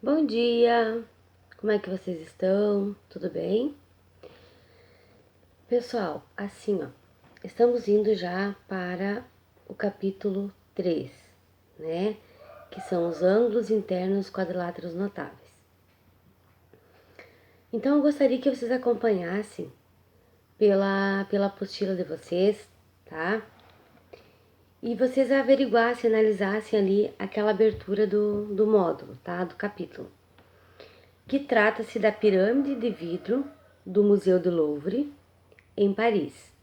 Bom dia! Como é que vocês estão? Tudo bem? Pessoal, assim ó, estamos indo já para o capítulo 3, né? Que são os ângulos internos quadriláteros notáveis. Então eu gostaria que vocês acompanhassem pela apostila de vocês, tá? E vocês averiguassem, analisassem ali aquela abertura do módulo, tá? Do capítulo. Que trata-se da pirâmide de vidro do Museu do Louvre, em Paris.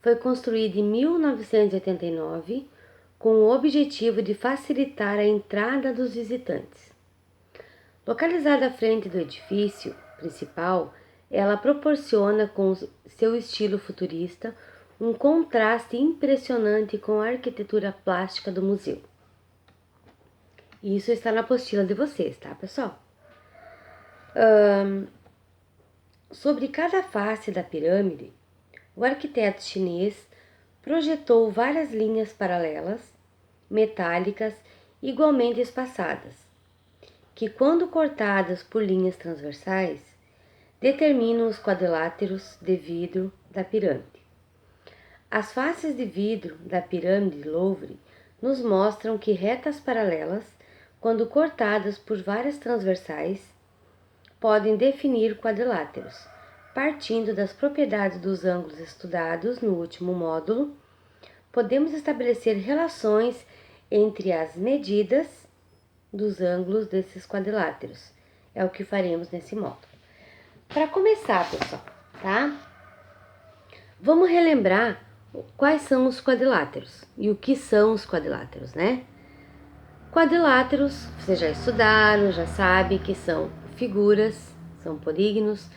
Foi construída em 1989 com o objetivo de facilitar a entrada dos visitantes. Localizada à frente do edifício principal, ela proporciona, com seu estilo futurista, um contraste impressionante com a arquitetura plástica do museu. E isso está na apostila de vocês, tá, pessoal? Sobre cada face da pirâmide, o arquiteto chinês projetou várias linhas paralelas, metálicas, igualmente espaçadas, que, quando cortadas por linhas transversais, determinam os quadriláteros de vidro da pirâmide. As faces de vidro da pirâmide de Louvre nos mostram que retas paralelas, quando cortadas por várias transversais, podem definir quadriláteros, partindo das propriedades dos ângulos estudados no último módulo. Podemos estabelecer relações entre as medidas dos ângulos desses quadriláteros. É o que faremos nesse módulo. Para começar, pessoal, tá? Vamos relembrar quais são os quadriláteros e o que são os quadriláteros, né? Quadriláteros, vocês já estudaram, já sabem que são figuras, são polígonos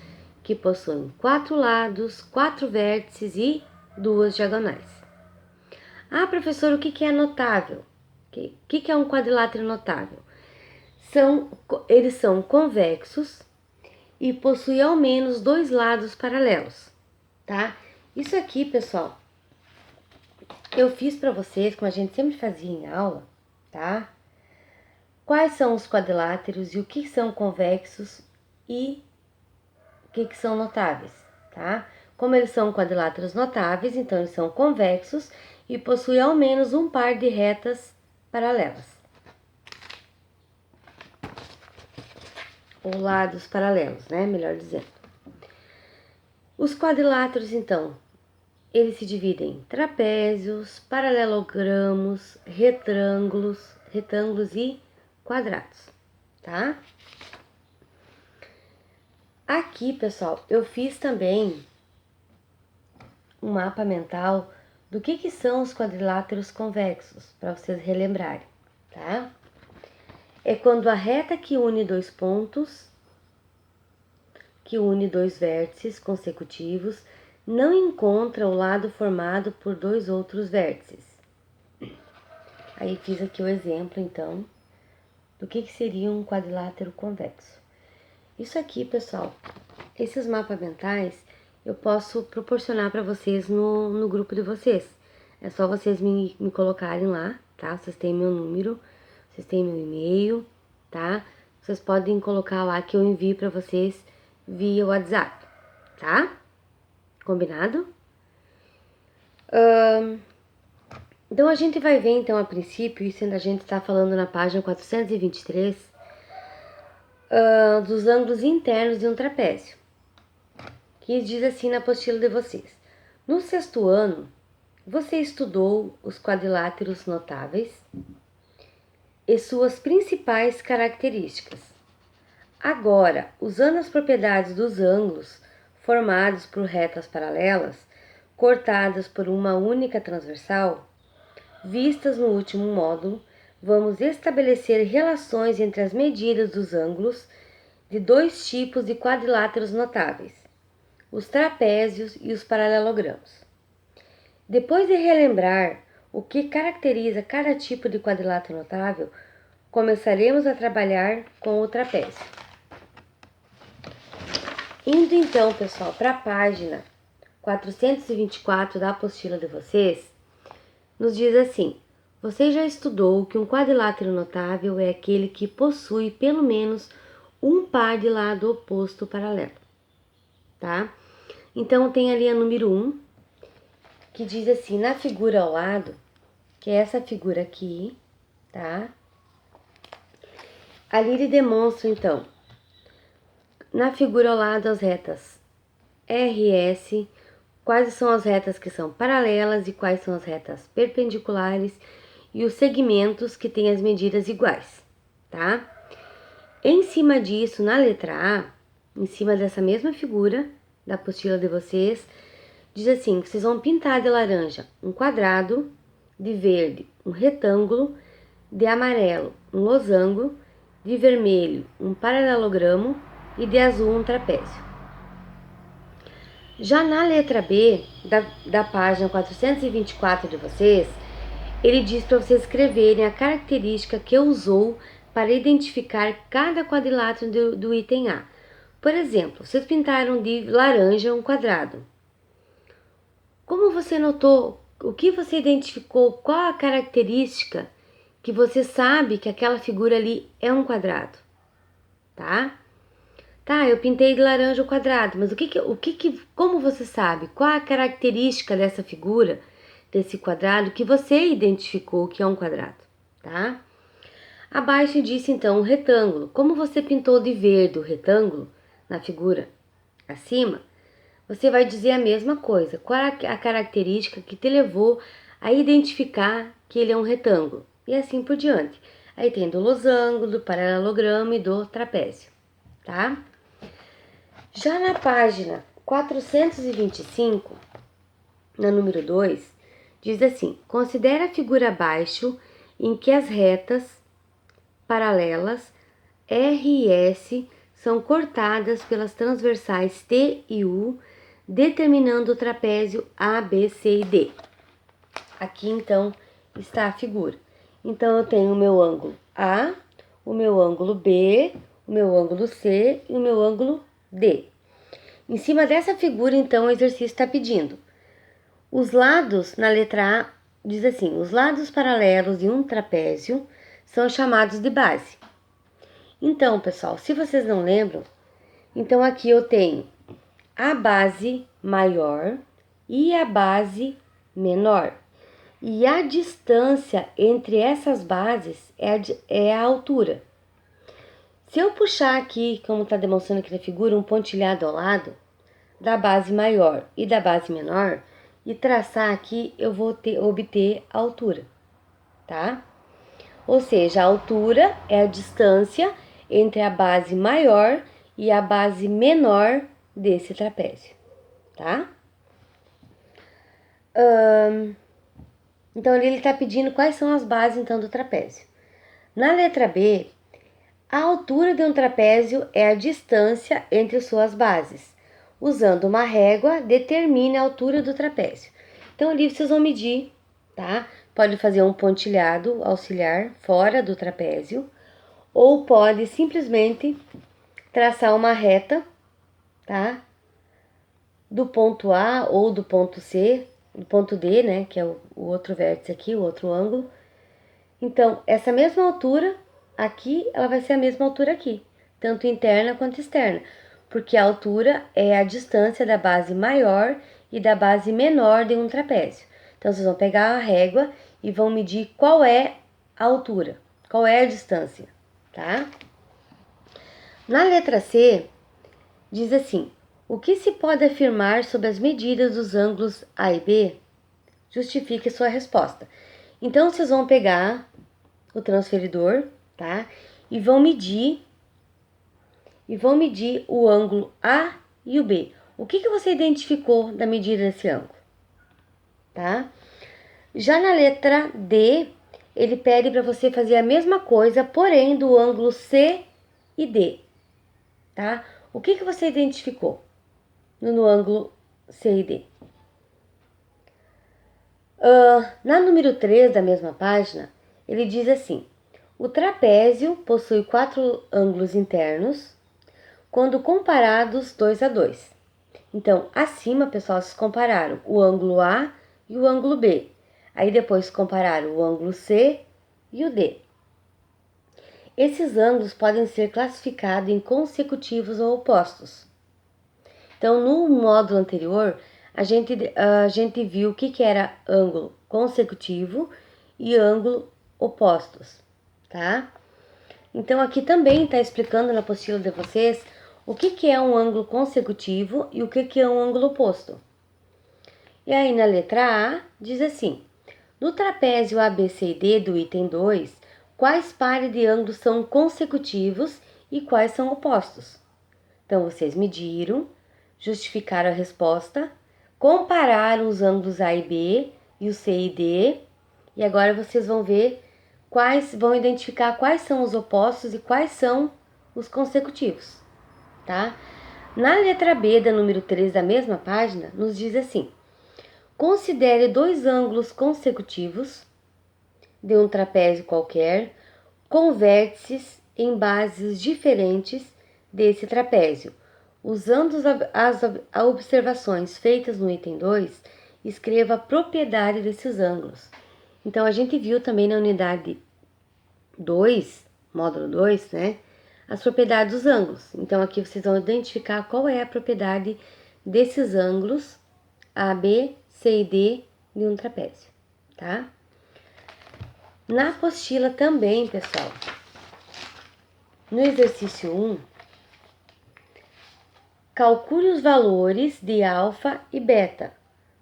que possuem 4 lados, 4 vértices e 2 diagonais. Ah, professor, o que é notável? O que é um quadrilátero notável? Eles são convexos e possuem ao menos 2 lados paralelos, tá? Isso aqui, pessoal, eu fiz para vocês, como a gente sempre fazia em aula, tá? Quais são os quadriláteros e o que são convexos e o que são notáveis, tá? Como eles são quadriláteros notáveis, então eles são convexos e possuem ao menos um par de retas paralelas, ou lados paralelos, né? Melhor dizendo. Os quadriláteros, então, eles se dividem em trapézios, paralelogramos, retângulos e quadrados, tá? Aqui, pessoal, eu fiz também um mapa mental do que são os quadriláteros convexos, para vocês relembrarem, tá? É quando a reta que une dois pontos, que une dois vértices consecutivos, não encontra o lado formado por dois outros vértices. Aí fiz aqui o exemplo, então, do que seria um quadrilátero convexo. Isso aqui, pessoal, esses mapas mentais eu posso proporcionar para vocês no grupo de vocês. É só vocês me colocarem lá, tá? Vocês têm meu número, vocês têm meu e-mail, tá? Vocês podem colocar lá que eu envio para vocês via WhatsApp, tá? Combinado? Então, a gente vai ver, então, a princípio, isso ainda a gente está falando na página 423, dos ângulos internos de um trapézio, que diz assim na apostila de vocês. No 6º ano, você estudou os quadriláteros notáveis e suas principais características. Agora, usando as propriedades dos ângulos formados por retas paralelas, cortadas por uma única transversal, vistas no último módulo, vamos estabelecer relações entre as medidas dos ângulos de 2 tipos de quadriláteros notáveis, os trapézios e os paralelogramos. Depois de relembrar o que caracteriza cada tipo de quadrilátero notável, começaremos a trabalhar com o trapézio. Indo então, pessoal, para a página 424 da apostila de vocês, nos diz assim: Você já estudou que um quadrilátero notável é aquele que possui pelo menos um par de lado oposto paralelo, tá? Então, tem ali a número 1, que diz assim, na figura ao lado, que é essa figura aqui, tá? Ali ele demonstra, então, na figura ao lado as retas RS, quais são as retas que são paralelas e quais são as retas perpendiculares e os segmentos que têm as medidas iguais, tá? Em cima disso, na letra A, em cima dessa mesma figura da apostila de vocês, diz assim, que vocês vão pintar de laranja um quadrado, de verde um retângulo, de amarelo um losango, de vermelho um paralelogramo e de azul um trapézio. Já na letra B, da página 424 de vocês, ele diz para vocês escreverem a característica que usou para identificar cada quadrilátero do item A. Por exemplo, vocês pintaram de laranja um quadrado. Como você notou, o que você identificou, qual a característica que você sabe que aquela figura ali é um quadrado, tá? Tá, eu pintei de laranja o quadrado, mas como você sabe? Qual a característica dessa figura, desse quadrado, que você identificou que é um quadrado, tá? Abaixo disse então o retângulo. Como você pintou de verde o retângulo na figura acima, você vai dizer a mesma coisa. Qual é a característica que te levou a identificar que ele é um retângulo? E assim por diante. Aí tem do losango, do paralelogramo e do trapézio, tá? Já na página 425, na número 2, diz assim, considera a figura abaixo em que as retas paralelas R e S são cortadas pelas transversais T e U, determinando o trapézio A, B, C e D. Aqui, então, está a figura. Então, eu tenho o meu ângulo A, o meu ângulo B, o meu ângulo C e o meu ângulo D. Em cima dessa figura, então, o exercício está pedindo. Os lados, na letra A, diz assim, os lados paralelos de um trapézio são chamados de base. Então, pessoal, se vocês não lembram, então aqui eu tenho a base maior e a base menor. E a distância entre essas bases é a altura. Se eu puxar aqui, como está demonstrando aqui na figura, um pontilhado ao lado da base maior e da base menor e traçar aqui, eu vou obter a altura, tá? Ou seja, a altura é a distância entre a base maior e a base menor desse trapézio, tá? Então, ele está pedindo quais são as bases, então, do trapézio. Na letra B, a altura de um trapézio é a distância entre suas bases. Usando uma régua, determine a altura do trapézio. Então, ali vocês vão medir, tá? Pode fazer um pontilhado auxiliar fora do trapézio, ou pode simplesmente traçar uma reta, tá? Do ponto A ou do ponto C, do ponto D, né? Que é o outro vértice aqui, o outro ângulo. Então, essa mesma altura aqui, ela vai ser a mesma altura aqui, tanto interna quanto externa, porque a altura é a distância da base maior e da base menor de um trapézio. Então, vocês vão pegar a régua e vão medir qual é a altura, qual é a distância, tá? Na letra C, diz assim, o que se pode afirmar sobre as medidas dos ângulos A e B? Justifique sua resposta. Então, vocês vão pegar o transferidor, tá? E vão medir o ângulo A e o B. O que você identificou da medida desse ângulo, tá? Já na letra D, ele pede para você fazer a mesma coisa, porém do ângulo C e D, tá? O que você identificou no ângulo C e D? Na número 3 da mesma página, ele diz assim, o trapézio possui 4 ângulos internos, quando comparados 2 a 2. Então, acima, pessoal, vocês compararam o ângulo A e o ângulo B. Aí depois comparar o ângulo C e o D. Esses ângulos podem ser classificados em consecutivos ou opostos. Então, no módulo anterior, a gente viu o que era ângulo consecutivo e ângulo opostos, tá? Então, aqui também está explicando na apostila de vocês o que é um ângulo consecutivo e o que é um ângulo oposto. E aí, na letra A, diz assim: no trapézio ABCD do item 2, quais pares de ângulos são consecutivos e quais são opostos? Então, vocês mediram, justificaram a resposta, compararam os ângulos A e B e o C e D, e agora vocês vão ver vão identificar quais são os opostos e quais são os consecutivos, tá? Na letra B da número 3 da mesma página, nos diz assim: considere dois ângulos consecutivos de um trapézio qualquer com vértices em bases diferentes desse trapézio. Usando as observações feitas no item 2, escreva a propriedade desses ângulos. Então, a gente viu também na unidade 2, módulo 2, né, as propriedades dos ângulos. Então, aqui vocês vão identificar qual é a propriedade desses ângulos A, B, C e D de um trapézio, tá? Na apostila também, pessoal, no exercício 1, calcule os valores de alfa e beta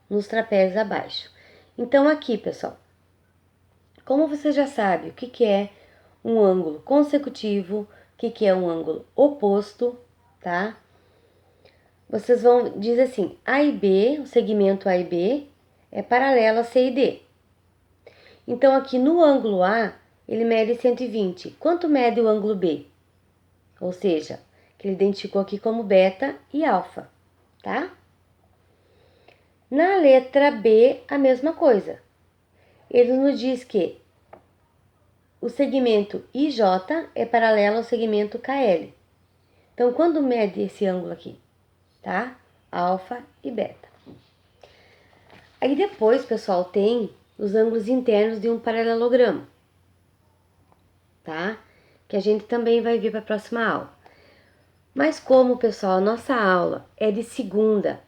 nos trapézios abaixo. Então, aqui, pessoal, como você já sabe o que é um ângulo consecutivo, o que é um ângulo oposto, tá? Vocês vão dizer assim: A e B, o segmento A e B, é paralelo a C e D. Então, aqui no ângulo A, ele mede 120. Quanto mede o ângulo B? Ou seja, que ele identificou aqui como beta e alfa, tá? Na letra B, a mesma coisa. Ele nos diz que o segmento IJ é paralelo ao segmento KL. Então, quando mede esse ângulo aqui, tá? Alfa e beta. Aí depois, pessoal, tem os ângulos internos de um paralelogramo, tá? Que a gente também vai ver para a próxima aula. Mas como, pessoal, a nossa aula é de segunda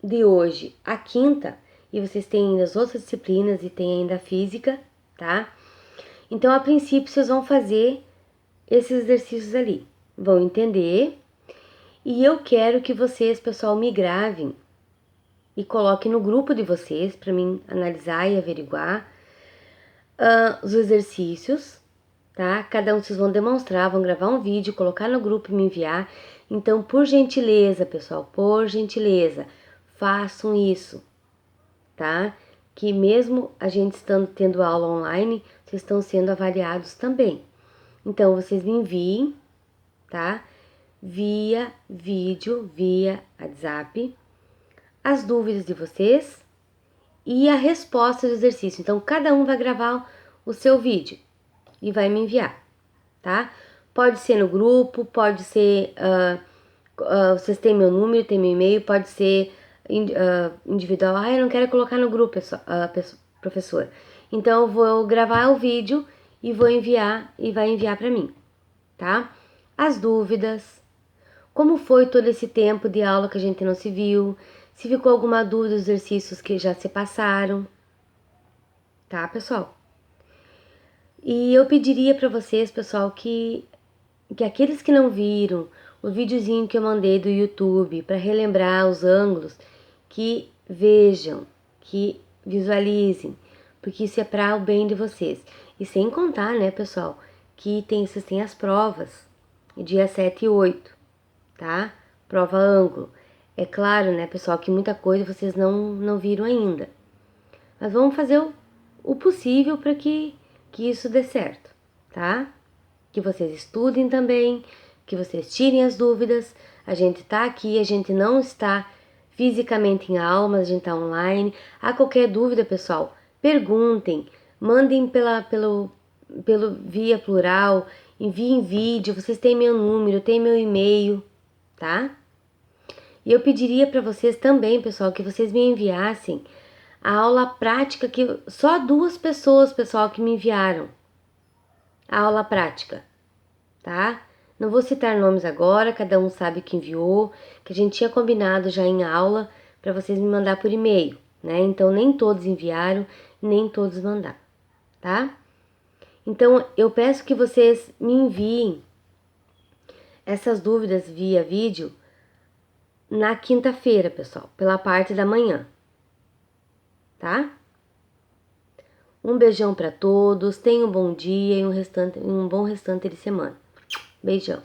de hoje a quinta, e vocês têm ainda as outras disciplinas e tem ainda a física, tá? Então, a princípio, vocês vão fazer esses exercícios ali, vão entender, e eu quero que vocês, pessoal, me gravem e coloquem no grupo de vocês para mim analisar e averiguar os exercícios, tá? Cada um vocês vão demonstrar, vão gravar um vídeo, colocar no grupo e me enviar. Então, por gentileza, pessoal, por gentileza, façam isso, tá? Que mesmo a gente estando tendo aula online, vocês estão sendo avaliados também. Então, vocês me enviem, tá? Via vídeo, via WhatsApp, as dúvidas de vocês e a resposta do exercício. Então, cada um vai gravar o seu vídeo e vai me enviar, tá? Pode ser no grupo, pode ser... vocês têm meu número, tem meu e-mail, pode ser individual. Ah, eu não quero colocar no grupo, professor. Então, eu vou gravar o vídeo e vou enviar, e vai enviar para mim, tá? As dúvidas, como foi todo esse tempo de aula que a gente não se viu, se ficou alguma dúvida dos exercícios que já se passaram, tá, pessoal? E eu pediria para vocês, pessoal, que aqueles que não viram o videozinho que eu mandei do YouTube para relembrar os ângulos, que vejam, que visualizem, porque isso é para o bem de vocês. E sem contar, né, pessoal, que vocês têm as provas, dia 7 e 8, tá? Prova ângulo. É claro, né, pessoal, que muita coisa vocês não viram ainda. Mas vamos fazer o possível para que isso dê certo, tá? Que vocês estudem também, que vocês tirem as dúvidas. A gente tá aqui, a gente não está fisicamente em aula, mas a gente tá online. Há qualquer dúvida, pessoal, perguntem, mandem pelo via plural, enviem vídeo, vocês têm meu número, têm meu e-mail, tá? E eu pediria para vocês também, pessoal, que vocês me enviassem A aula prática que só 2 pessoas, pessoal, que me enviaram. A aula prática, tá? Não vou citar nomes agora, cada um sabe que enviou, que a gente tinha combinado já em aula para vocês me mandar por e-mail, né? Então nem todos enviaram, nem todos mandaram, tá? Então eu peço que vocês me enviem essas dúvidas via vídeo na quinta-feira, pessoal, pela parte da manhã, tá? Um beijão para todos, tenham um bom dia e um bom restante de semana. Beijão.